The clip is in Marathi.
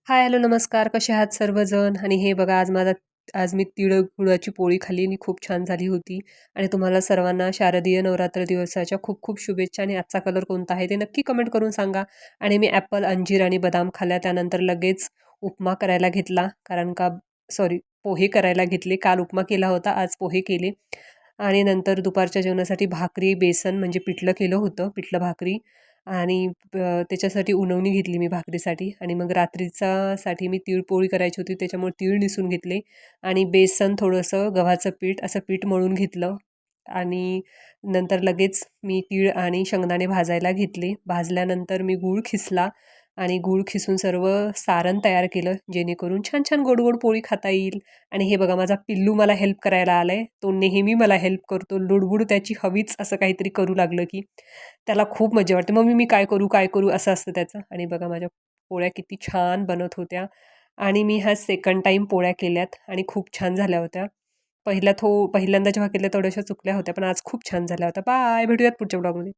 हाय, हॅलो, नमस्कार. कसे आहात सर्वजण? आणि हे बघा आज मी गुळाची पोळी खाल्ली आणि खूप छान झाली होती. आणि तुम्हाला सर्वांना शारदीय नवरात्र दिवसाच्या खूप खूप शुभेच्छा. आणि आजचा कलर कोणता आहे ते नक्की कमेंट करून सांगा. आणि मी ॲपल, अंजीर आणि बदाम खाल्ल्या. त्यानंतर लगेच उपमा करायला घेतला. कारण का सॉरी, पोहे करायला घेतले. काल उपमा केला होता, आज पोहे केले. आणि नंतर दुपारच्या जेवणासाठी भाकरी, बेसन म्हणजे पिठलं केलं होतं, पिठलं भाकरी. आणि त्याच्यासाठी उणवणी घेतली मी भाकरीसाठी. आणि मग साठी मी पोळी करायची होती, त्याच्यामुळे तीळ निसून घेतले. आणि बेसन, थोडंसं गव्हाचं पीठ, असं पीठ मळून घेतलं. आणि नंतर लगेच मी तीळ आणि शेंगदाणे भाजायला घेतले. भाजल्यानंतर मी गूळ खिसला आणि गूळ खिसून सर्व सारण तयार केलं, जेणेकरून छान छान गोड गोड पोळी खाता येईल. आणि हे बघा, माझा पिल्लू मला हेल्प करायला आलाय. तो नेहमी मला हेल्प करतो. लुडबुड त्याची हवीच, असं काहीतरी करू लागलं की त्याला खूप मजा वाटते. "मम्मी, मी काय करू, काय करू?" असं असतं त्याचं. आणि बघा, माझ्या पोळ्या किती छान बनत होत्या. आणि मी ह्या सेकंड टाईम पोळ्या केल्यात आणि खूप छान झाल्या होत्या. पहिल्यांदा जेव्हा केल्या थोड्याशा चुकल्या होत्या, पण आज खूप छान झाल्या होत्या. बाय. भेटूयात पुढच्या ब्लॉगमध्ये.